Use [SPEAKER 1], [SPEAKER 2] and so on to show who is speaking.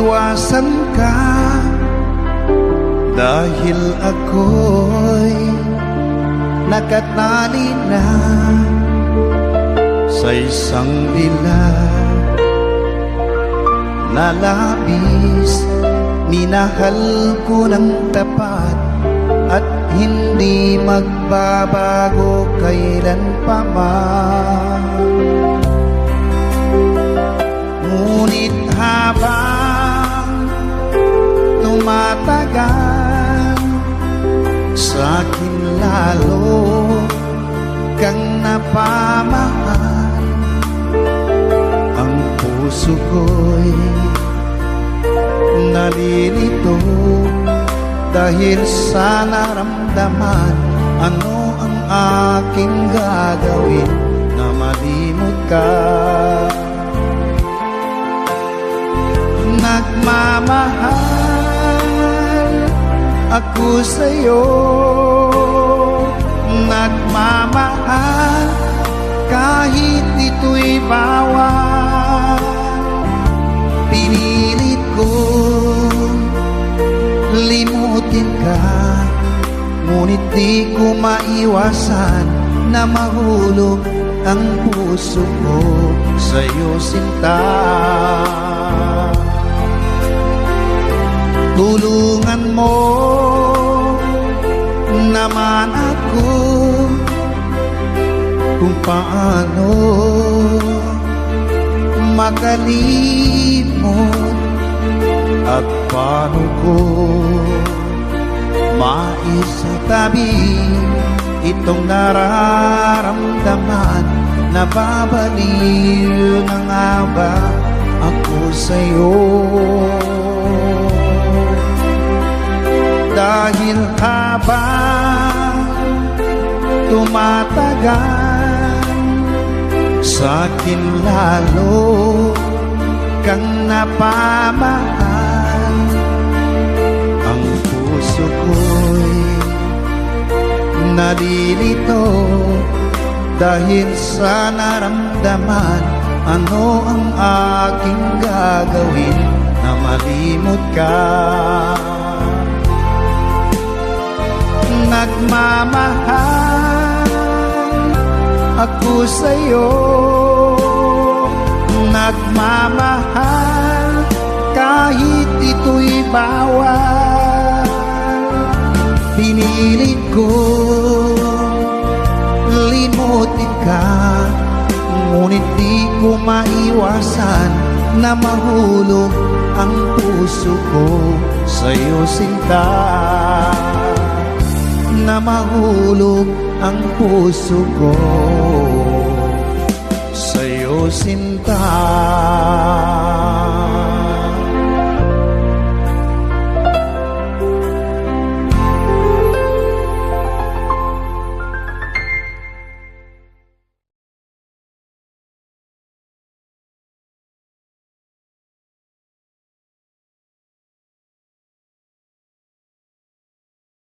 [SPEAKER 1] maiwasan ka, dahil ako'y nakatali na sa isang dilag na labis. Minahal ko ng tapat at hindi magbabago kailan pa man. Ngunit habang tumatagal, sa'kin lalo kang napamahal. Ang puso ko'y nalilito dahil sa naramdaman. Ano ang aking gagawin na malimot ka? Nagmamahal ako sa'yo, nagmamahal kahit ito'y bawal. Pinilit ko limutin ka, ngunit di ko maiwasan na mahulog ang puso ko sa'yo, sinta. Tulungan mo naman ako kung paano makalimot at paano ko maisatabi itong nararamdaman. Nababaliw na nga ba ako sa'yo? Dahil habang tumatagal, sa'kin lalo kang napamahal. Ang puso ko'y nalilito dahil sa naramdaman. Ano ang aking gagawin na malimot ka? Nagmamahal ako sa'yo, nagmamahal kahit ito'y bawal. Pinilit ko limutin ka, ngunit di ko maiwasan na mahulog ang puso ko sa'yo, sinta. Na mahulog ang puso ko sa'yo, sinta.